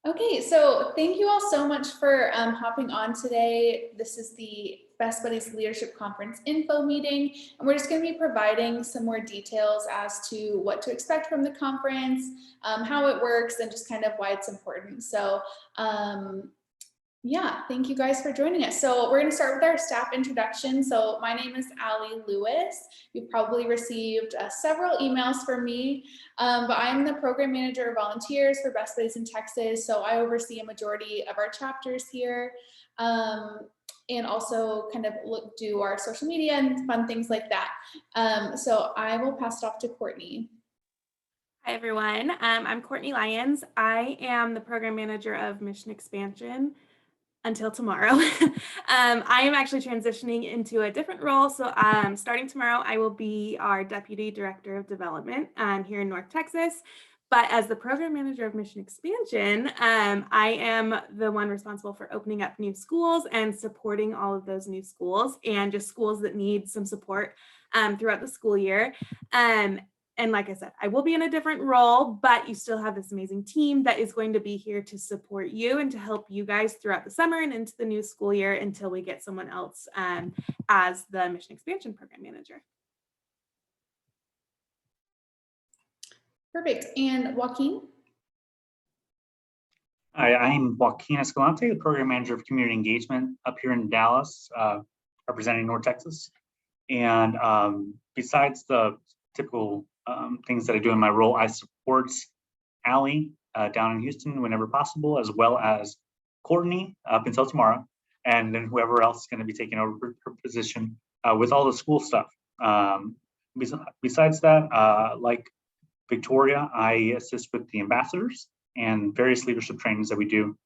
Okay, so thank you all so much for hopping on today. This is the Best Buddies Leadership Conference info meeting, and we're just going to be providing some more details as to what to expect from the conference, how it works, and just kind of why it's important. So yeah, thank you guys for joining us. So we're going to start with our staff introduction. So my name is Allie Lewis. You've probably received several emails from me, but I'm the program manager of volunteers for Best Buddies in Texas. So I oversee a majority of our chapters here, and also kind of do our social media and fun things like that. So I will pass it off to Courtney. Hi, everyone. I'm Courtney Lyons. I am the program manager of Mission Expansion until tomorrow. I am actually transitioning into a different role. So starting tomorrow, I will be our Deputy Director of Development here in North Texas. But as the program manager of Mission Expansion, I am the one responsible for opening up new schools and supporting all of those new schools and just schools that need some support throughout the school year. And like I said, I will be in a different role, but you still have this amazing team that is going to be here to support you and to help you guys throughout the summer and into the new school year until we get someone else as the Mission Expansion Program Manager. Perfect. And Joaquin? Hi, I'm Joaquin Escalante, the Program Manager of Community Engagement up here in Dallas, representing North Texas. And besides the typical things that I do in my role, I support Allie down in Houston whenever possible, as well as Courtney up until tomorrow, and then whoever else is going to be taking over her position with all the school stuff. Besides that, like Victoria, I assist with the ambassadors and various leadership trainings that we do,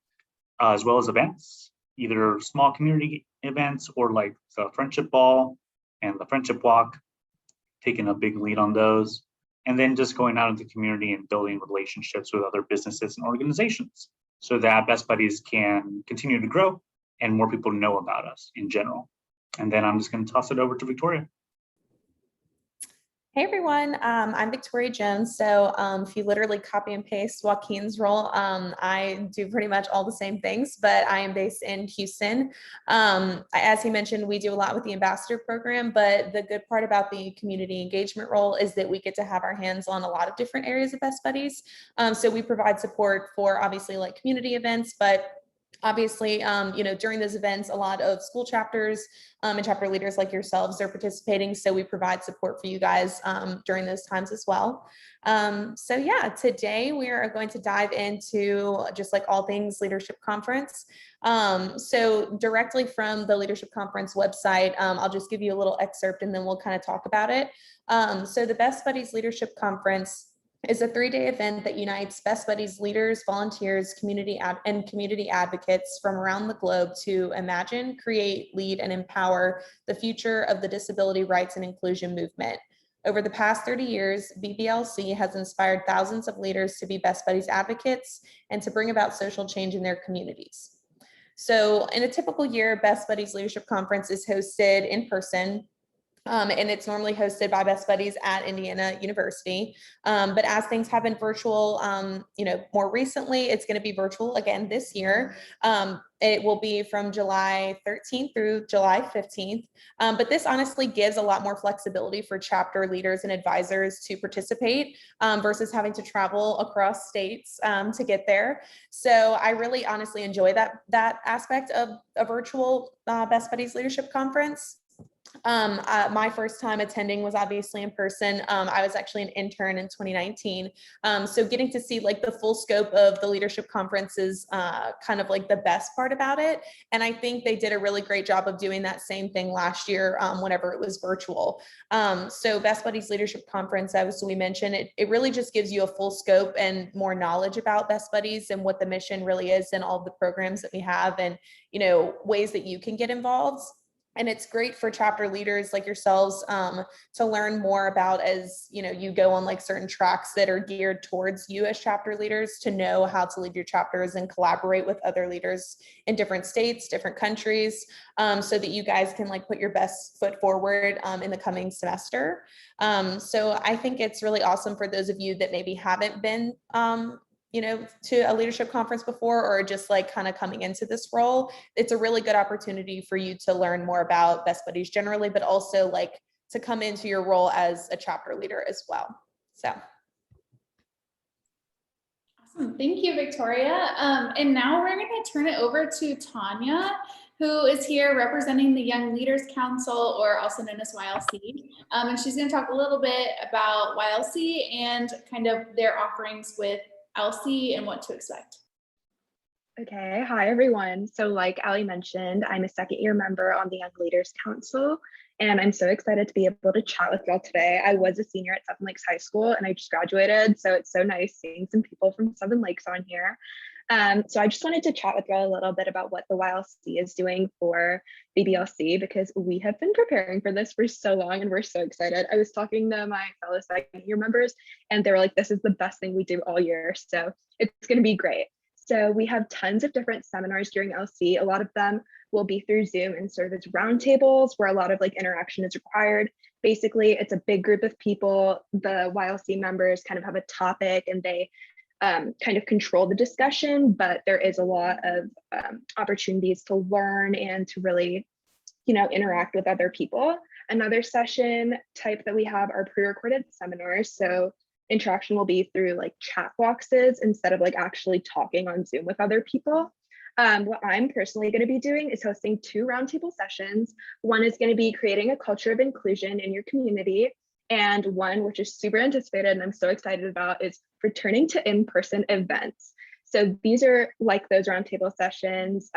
as well as events, either small community events or like the Friendship Ball and the Friendship Walk, taking a big lead on those. And then just going out into the community and building relationships with other businesses and organizations so that Best Buddies can continue to grow and more people know about us in general. And then I'm just going to toss it over to Victoria. Hey everyone, I'm Victoria Jones. So if you literally copy and paste Joaquin's role, I do pretty much all the same things, but I am based in Houston. As he mentioned, we do a lot with the ambassador program, but the good part about the community engagement role is that we get to have our hands on a lot of different areas of Best Buddies. So we provide support for obviously like community events, but obviously, during those events, a lot of school chapters and chapter leaders like yourselves are participating. So we provide support for you guys during those times as well. So yeah, today we are going to dive into just like all things leadership conference. So directly from the leadership conference website, I'll just give you a little excerpt and then we'll kind of talk about it. So the Best Buddies Leadership Conference is a 3-day event that unites Best Buddies leaders, volunteers, community advocates from around the globe to imagine, create, lead, and empower the future of the disability rights and inclusion movement. Over the past 30 years, BBLC has inspired thousands of leaders to be Best Buddies advocates and to bring about social change in their communities. So in a typical year, Best Buddies Leadership Conference is hosted in person, and it's normally hosted by Best Buddies at Indiana University. But as things have been virtual, more recently, it's going to be virtual again this year. It will be from July 13th through July 15th. But this honestly gives a lot more flexibility for chapter leaders and advisors to participate versus having to travel across states to get there. So I really honestly enjoy that aspect of a virtual Best Buddies Leadership Conference. My first time attending was obviously in person. I was actually an intern in 2019. So getting to see like the full scope of the leadership conference is kind of like the best part about it. And I think they did a really great job of doing that same thing last year whenever it was virtual. So Best Buddies Leadership Conference, as we mentioned, it really just gives you a full scope and more knowledge about Best Buddies and what the mission really is and all the programs that we have and, ways that you can get involved. And it's great for chapter leaders like yourselves to learn more about as you go on like certain tracks that are geared towards you as chapter leaders, to know how to lead your chapters and collaborate with other leaders in different states, different countries, so that you guys can like put your best foot forward in the coming semester. So I think it's really awesome for those of you that maybe haven't been to a leadership conference before, or just like kind of coming into this role, it's a really good opportunity for you to learn more about Best Buddies generally, but also like to come into your role as a chapter leader as well. So. Awesome. Thank you, Victoria. And now we're going to turn it over to Tanya, who is here representing the Young Leaders Council, or also known as YLC. And she's going to talk a little bit about YLC and kind of their offerings with LC and what to expect. Okay, hi everyone. So like Ali mentioned, I'm a second year member on the Young Leaders Council, and I'm so excited to be able to chat with y'all today. I was a senior at Seven Lakes High School and I just graduated, so it's so nice seeing some people from Seven Lakes on here. So I just wanted to chat with y'all a little bit about what the YLC is doing for BBLC, because we have been preparing for this for so long and we're so excited. I was talking to my fellow second year members and they were like, this is the best thing we do all year. So it's going to be great. So we have tons of different seminars during LC. A lot of them will be through Zoom and serve as roundtables where a lot of like interaction is required. Basically, it's a big group of people. The YLC members kind of have a topic and they kind of control the discussion, but there is a lot of opportunities to learn and to really, interact with other people. Another session type that we have are pre-recorded seminars. So interaction will be through like chat boxes instead of like actually talking on Zoom with other people. What I'm personally going to be doing is hosting 2 roundtable sessions. One is going to be creating a culture of inclusion in your community. And one, which is super anticipated and I'm so excited about, is returning to in-person events. So these are like those roundtable sessions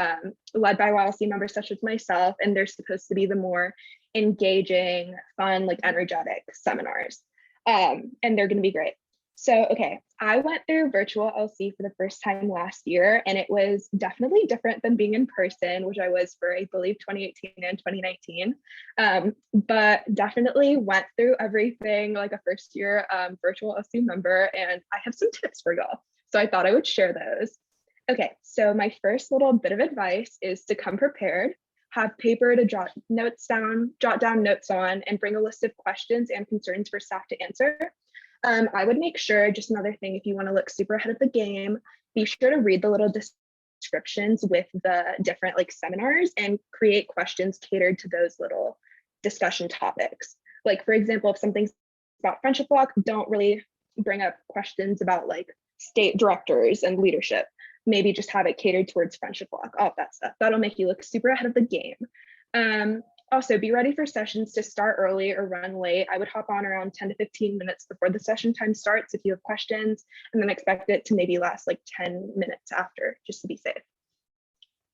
led by YLC members such as myself, and they're supposed to be the more engaging, fun, like energetic seminars. And they're going to be great. So, okay, I went through virtual LC for the first time last year, and it was definitely different than being in person, which I was for, I believe, 2018 and 2019. But definitely went through everything like a first year virtual LC member, and I have some tips for y'all. So I thought I would share those. Okay, so my first little bit of advice is to come prepared, have paper to jot down notes on, and bring a list of questions and concerns for staff to answer. I would make sure, just another thing, if you want to look super ahead of the game, be sure to read the little descriptions with the different like seminars and create questions catered to those little discussion topics. Like, for example, if something's about Friendship Walk, don't really bring up questions about like state directors and leadership. Maybe just have it catered towards Friendship Walk, all of that stuff. That'll make you look super ahead of the game. Also, be ready for sessions to start early or run late. I would hop on around 10 to 15 minutes before the session time starts if you have questions, and then expect it to maybe last like 10 minutes after, just to be safe.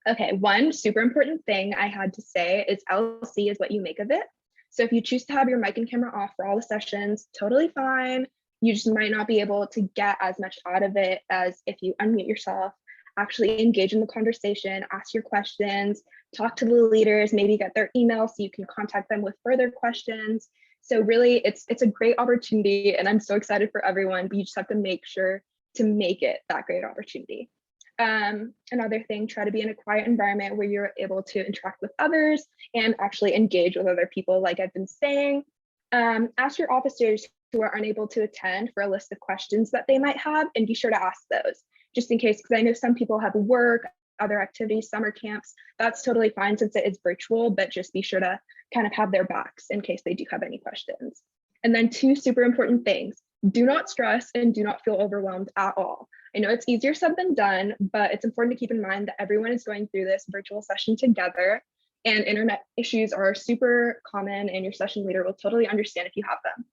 Okay, one super important thing I had to say is LC is what you make of it. So if you choose to have your mic and camera off for all the sessions, totally fine. You just might not be able to get as much out of it as if you unmute yourself, actually engage in the conversation, ask your questions, talk to the leaders, maybe get their email so you can contact them with further questions. So really, it's a great opportunity, and I'm so excited for everyone, but you just have to make sure to make it that great opportunity. Another thing, try to be in a quiet environment where you're able to interact with others and actually engage with other people, like I've been saying. Ask your officers who are unable to attend for a list of questions that they might have, and be sure to ask those, just in case, because I know some people have work, other activities, summer camps. That's totally fine since it is virtual, but just be sure to kind of have their backs in case they do have any questions. And then 2 super important things: do not stress and do not feel overwhelmed at all. I know it's easier said than done, but it's important to keep in mind that everyone is going through this virtual session together, and internet issues are super common, and your session leader will totally understand if you have them.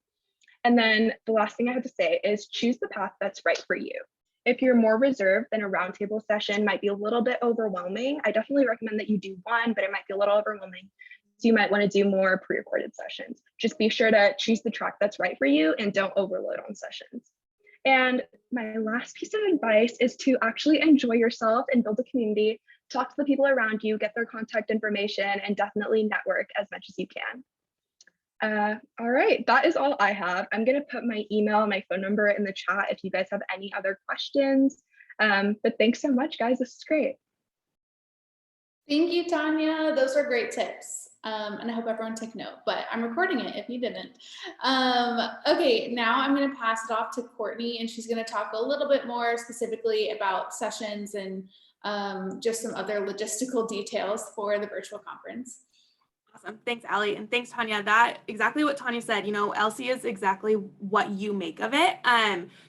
And then the last thing I have to say is choose the path that's right for you. If you're more reserved, then a roundtable session might be a little bit overwhelming. I definitely recommend that you do one, but it might be a little overwhelming. So you might want to do more pre-recorded sessions. Just be sure to choose the track that's right for you and don't overload on sessions. And my last piece of advice is to actually enjoy yourself and build a community. Talk to the people around you, get their contact information, and definitely network as much as you can. All right, that is all I have. I'm going to put my email and my phone number in the chat if you guys have any other questions. But thanks so much, guys. This is great. Thank you, Tanya. Those were great tips. And I hope everyone took note, but I'm recording it if you didn't. Okay, now I'm going to pass it off to Courtney, and she's going to talk a little bit more specifically about sessions and just some other logistical details for the virtual conference. Awesome. Thanks, Allie. And thanks, Tanya. That exactly what Tanya said, LC is exactly what you make of it.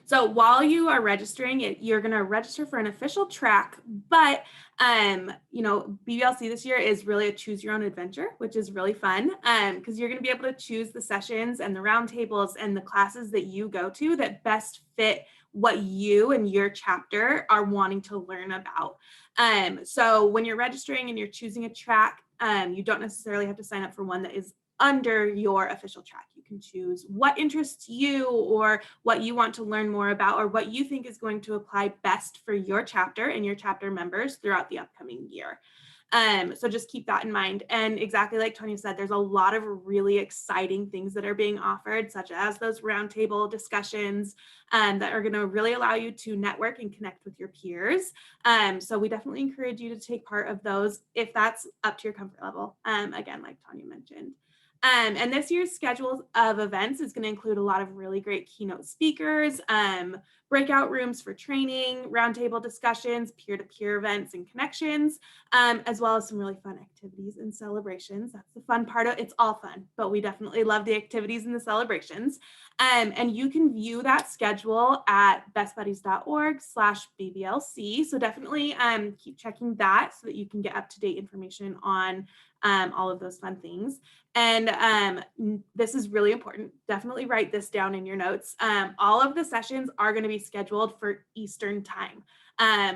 So while you are registering it, you're going to register for an official track, but BBLC this year is really a choose your own adventure, which is really fun because you're going to be able to choose the sessions and the roundtables and the classes that you go to that best fit what you and your chapter are wanting to learn about. So when you're registering and you're choosing a track, you don't necessarily have to sign up for one that is under your official track. You can choose what interests you or what you want to learn more about or what you think is going to apply best for your chapter and your chapter members throughout the upcoming year. So just keep that in mind. And exactly like Tanya said, there's a lot of really exciting things that are being offered, such as those roundtable discussions that are going to really allow you to network and connect with your peers. So we definitely encourage you to take part of those if that's up to your comfort level. Again, like Tanya mentioned. And this year's schedule of events is going to include a lot of really great keynote speakers, breakout rooms for training, roundtable discussions, peer-to-peer events and connections, as well as some really fun activities and celebrations. That's the fun part of it. It's all fun, but we definitely love the activities and the celebrations. And you can view that schedule at bestbuddies.org/BBLC. So definitely keep checking that so that you can get up-to-date information on all of those fun things. And this is really important. Definitely write this down in your notes. All of the sessions are going to be scheduled for Eastern time.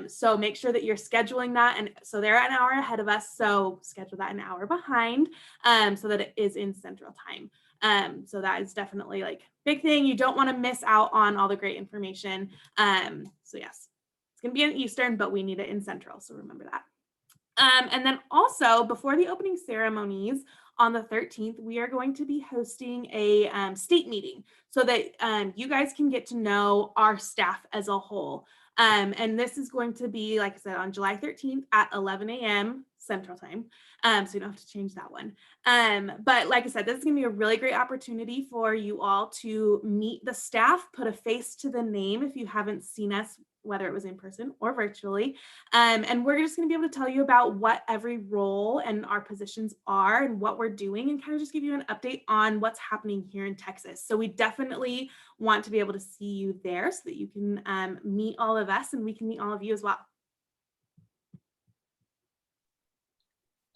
So make sure that you're scheduling that. And so they're an hour ahead of us. So schedule that an hour behind so that it is in Central time. So that is definitely like big thing. You don't want to miss out on all the great information. So yes, it's going to be in Eastern, but we need it in Central. So remember that. And then also before the opening ceremonies on the 13th, we are going to be hosting a state meeting so that you guys can get to know our staff as a whole. And this is going to be, like I said, on July 13th at 11 a.m. Central time. So you don't have to change that one. But like I said, this is going to be a really great opportunity for you all to meet the staff, put a face to the name if you haven't seen us, whether it was in person or virtually. And we're just going to be able to tell you about what every role and our positions are and what we're doing and kind of just give you an update on what's happening here in Texas. So we definitely want to be able to see you there so that you can meet all of us and we can meet all of you as well.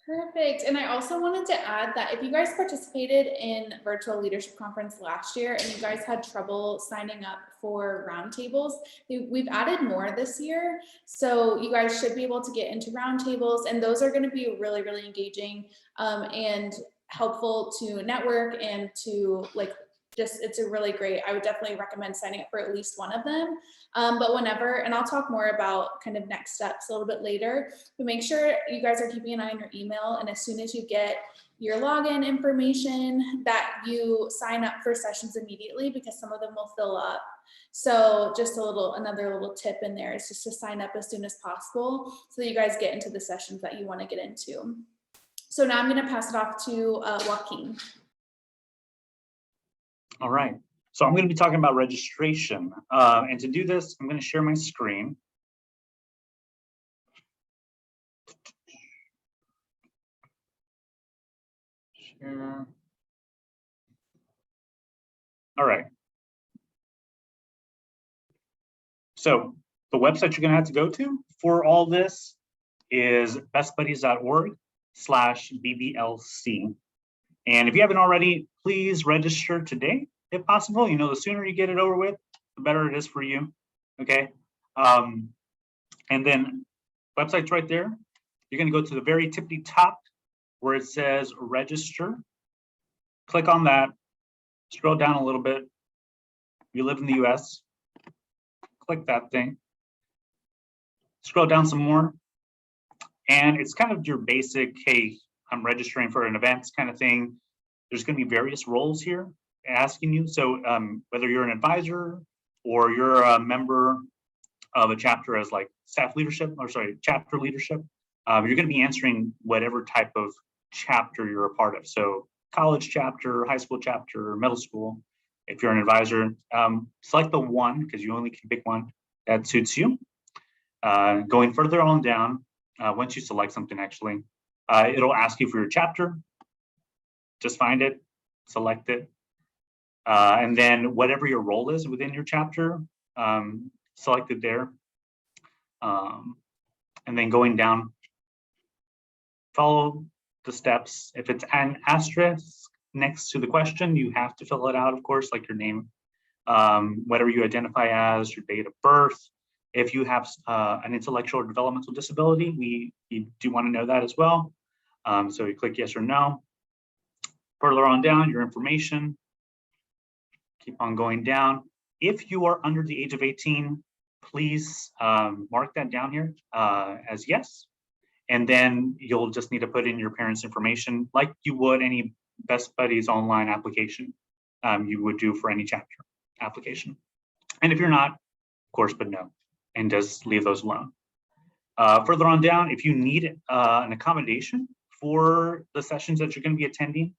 Perfect. And I also wanted to add that if you guys participated in virtual leadership conference last year and you guys had trouble signing up for roundtables, we've added more this year. So you guys should be able to get into roundtables, and those are going to be really, really engaging and helpful to network and to it's a really great, I would definitely recommend signing up for at least one of them. But whenever, and I'll talk more about kind of next steps a little bit later, but make sure you guys are keeping an eye on your email. And as soon as you get your login information, that you sign up for sessions immediately, because some of them will fill up. So just another little tip in there is just to sign up as soon as possible so that you guys get into the sessions that you want to get into. So now I'm going to pass it off to Joaquin. All right, so I'm going to be talking about registration. And to do this, I'm going to share my screen. Share. All right. So the website you're going to have to go to for all this is bestbuddies.org/BBLC. And if you haven't already, please register today, if possible. The sooner you get it over with, the better it is for you. Okay. And then website's right there. You're going to go to the very tippity top where it says register. Click on that. Scroll down a little bit. You live in the US. Click that thing. Scroll down some more. And it's kind of your basic, hey, I'm registering for an event kind of thing. There's going to be various roles here asking you. So whether you're an advisor or you're a member of a chapter as like chapter leadership, you're going to be answering whatever type of chapter you're a part of. So college chapter, high school chapter, middle school. If you're an advisor, select the one, because you only can pick one that suits you. Going further on down, once you select something, actually, it'll ask you for your chapter. Just find it, select it, and then whatever your role is within your chapter, select it there. And then going down, follow the steps. If it's an asterisk next to the question, you have to fill it out, of course, like your name, whatever you identify as, your date of birth. If you have an intellectual or developmental disability, we do want to know that as well. So you click yes or no. Further on down, your information. Keep on going down. If you are under the age of 18, please mark that down here as yes. And then you'll just need to put in your parents' information like you would any Best Buddies online application you would do for any chapter application. And if you're not, of course, put no, and just leave those alone. Further on down, if you need an accommodation for the sessions that you're going to be attending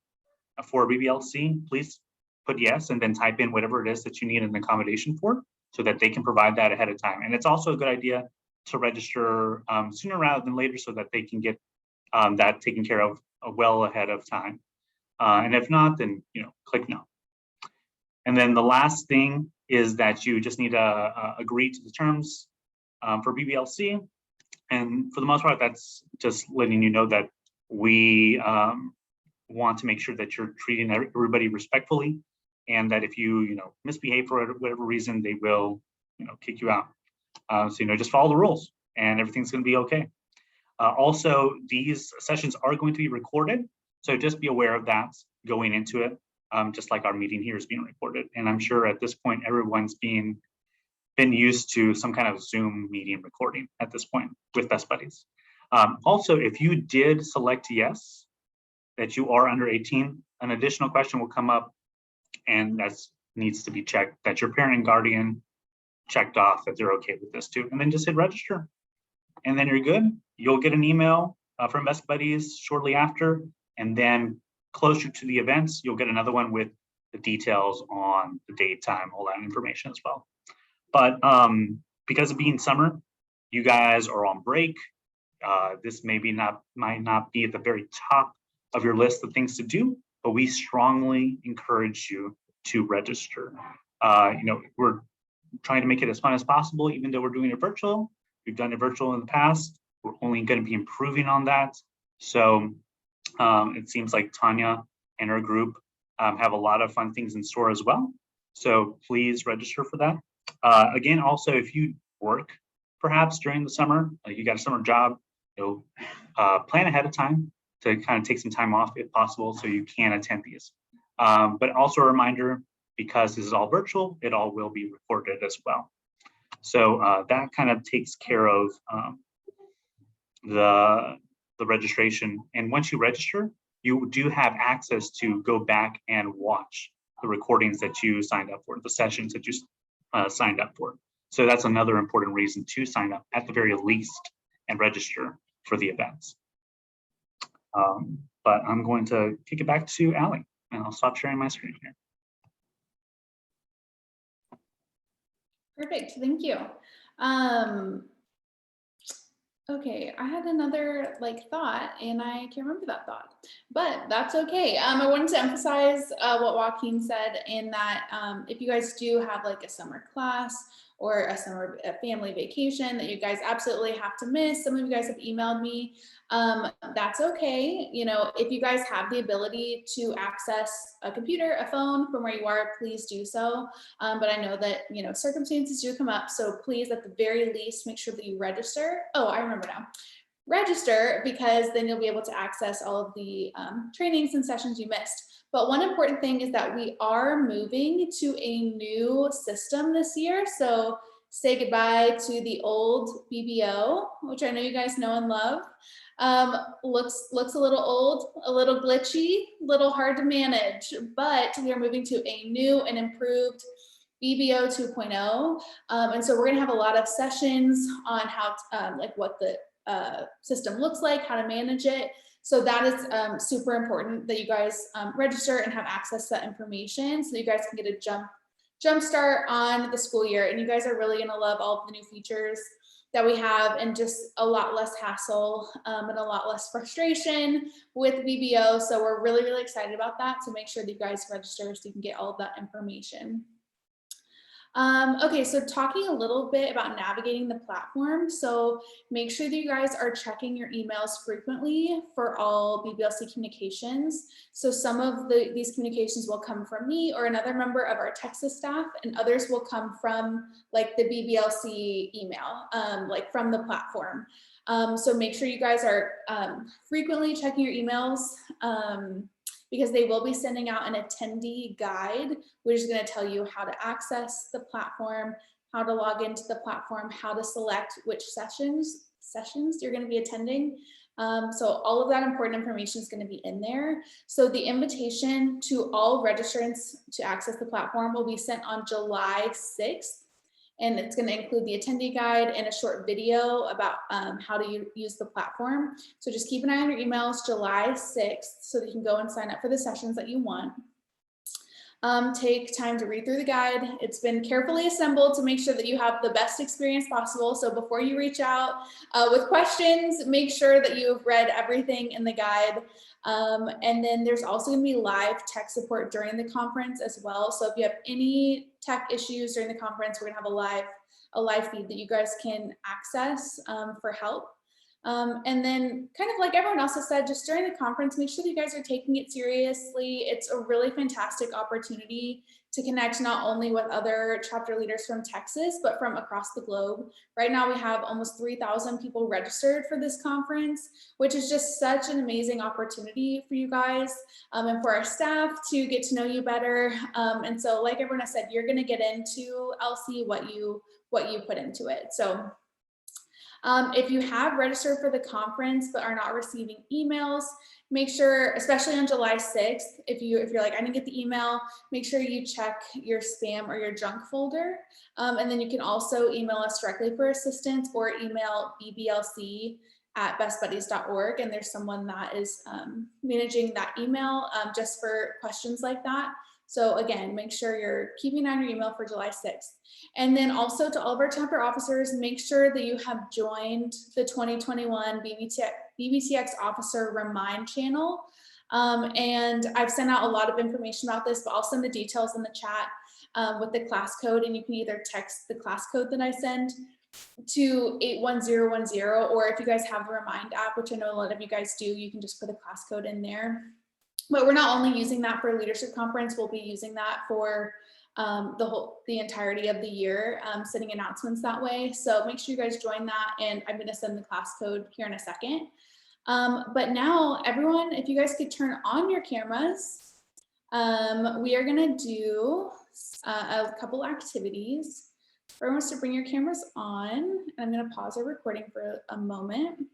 for BBLC, please put yes and then type in whatever it is that you need an accommodation for so that they can provide that ahead of time. And it's also a good idea to register sooner rather than later so that they can get that taken care of well ahead of time. And if not, then click no. And then the last thing is that you just need to agree to the terms for BBLC. And for the most part, that's just letting you know that we want to make sure that you're treating everybody respectfully, and that if you misbehave for whatever reason, they will kick you out. So just follow the rules, and everything's going to be okay. Also, these sessions are going to be recorded, so just be aware of that going into it. Just like our meeting here is being recorded, and I'm sure at this point everyone's been used to some kind of Zoom meeting recording at this point with Best Buddies. Also, if you did select yes, that you are under 18, an additional question will come up, and that needs to be checked, that your parent and guardian checked off that they're okay with this too, and then just hit register, and then you're good. You'll get an email from Best Buddies shortly after, and then closer to the events, you'll get another one with the details on the date, time, all that information as well. But because of being summer, you guys are on break. This might not be at the very top of your list of things to do, but we strongly encourage you to register. We're trying to make it as fun as possible, even though we're doing it virtual. We've done it virtual in the past. We're only going to be improving on that. So it seems like Tanya and her group have a lot of fun things in store as well. So please register for that. Again, also, if you work perhaps during the summer, like you got a summer job, plan ahead of time to kind of take some time off if possible so you can attend these. But also a reminder, because this is all virtual, it all will be recorded as well. So that kind of takes care of the registration. And once you register, you do have access to go back and watch the recordings that you signed up for, the sessions that you signed up for. So that's another important reason to sign up at the very least and register for the events. But I'm going to kick it back to Allie, and I'll stop sharing my screen here. Perfect, thank you. Okay, I had another thought and I can't remember that thought, but that's okay. I wanted to emphasize what Joaquin said, in that if you guys do have a summer class or a summer family vacation that you guys absolutely have to miss, some of you guys have emailed me, that's okay. If you guys have the ability to access a computer, a phone from where you are, please do so. But I know that, circumstances do come up. So please, at the very least, make sure that you register. Oh, I remember now. Register, because then you'll be able to access all of the trainings and sessions you missed. But one important thing is that we are moving to a new system this year. So say goodbye to the old BBO, which I know you guys know and love. Looks a little old, a little glitchy, a little hard to manage, but we are moving to a new and improved BBO 2.0. And so we're gonna have a lot of sessions on how, what the system looks like, how to manage it. So that is super important that you guys register and have access to that information so that you guys can get a jump start on the school year. And you guys are really gonna love all of the new features that we have, and just a lot less hassle and a lot less frustration with BBO. So we're really, really excited about that. So make sure that you guys register so you can get all of that information. Okay, so talking a little bit about navigating the platform. So make sure that you guys are checking your emails frequently for all BBLC communications. So some of these communications will come from me or another member of our Texas staff, and others will come from like the BBLC email, like from the platform. So make sure you guys are frequently checking your emails. Because they will be sending out an attendee guide, which is going to tell you how to access the platform, how to log into the platform, how to select which sessions you're going to be attending. So all of that important information is going to be in there. So the invitation to all registrants to access the platform will be sent on July 6th. And it's going to include the attendee guide and a short video about how to use the platform. So just keep an eye on your emails July 6th so that you can go and sign up for the sessions that you want. Take time to read through the guide. It's been carefully assembled to make sure that you have the best experience possible. So before you reach out with questions, make sure that you've read everything in the guide. And then there's also going to be live tech support during the conference as well. So if you have any tech issues during the conference, we're going to have a live feed that you guys can access for help. And then kind of like everyone else has said, just during the conference, make sure that you guys are taking it seriously. It's a really fantastic opportunity to connect not only with other chapter leaders from Texas, but from across the globe. Right now we have almost 3,000 people registered for this conference, which is just such an amazing opportunity for you guys and for our staff to get to know you better. And so like everyone has said, you're gonna get into LC what you put into it. So if you have registered for the conference but are not receiving emails, make sure, especially on July 6th, if you're like, I didn't get the email, make sure you check your spam or your junk folder. And then you can also email us directly for assistance or email BBLC@bestbuddies.org. And there's someone that is managing that email just for questions like that. So again, make sure you're keeping an eye on your email for July 6th. And then also to all of our chapter officers, make sure that you have joined the 2021 BBTX Officer Remind channel. And I've sent out a lot of information about this, but I'll send the details in the chat with the class code, and you can either text the class code that I send to 81010, or if you guys have the Remind app, which I know a lot of you guys do, you can just put the class code in there. But we're not only using that for leadership conference, we'll be using that for the entirety of the year, sending announcements that way. So make sure you guys join that, and I'm going to send the class code here in a second. But now everyone, if you guys could turn on your cameras, we are going to do a couple activities. Everyone wants to bring your cameras on, and I'm going to pause our recording for a moment.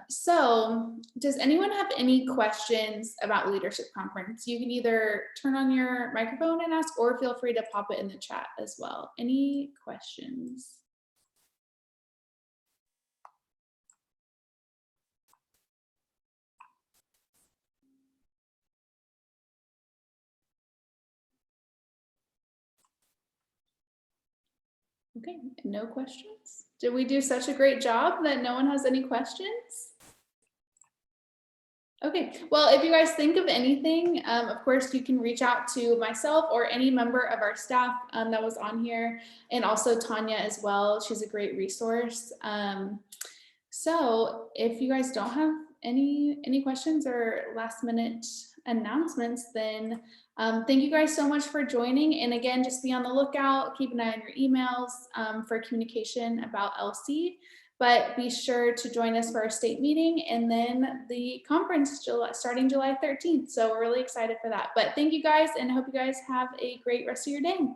So does anyone have any questions about leadership conference? You can either turn on your microphone and ask, or feel free to pop it in the chat as well. Any questions? Okay, no questions. Did we do such a great job that no one has any questions? Okay, well, if you guys think of anything, of course, you can reach out to myself or any member of our staff that was on here, and also Tanya as well. She's a great resource. So if you guys don't have any questions or last minute announcements, then thank you guys so much for joining. And again, just be on the lookout, keep an eye on your emails for communication about LC. But be sure to join us for our state meeting and then the conference starting July 13th. So we're really excited for that. But thank you guys, and I hope you guys have a great rest of your day.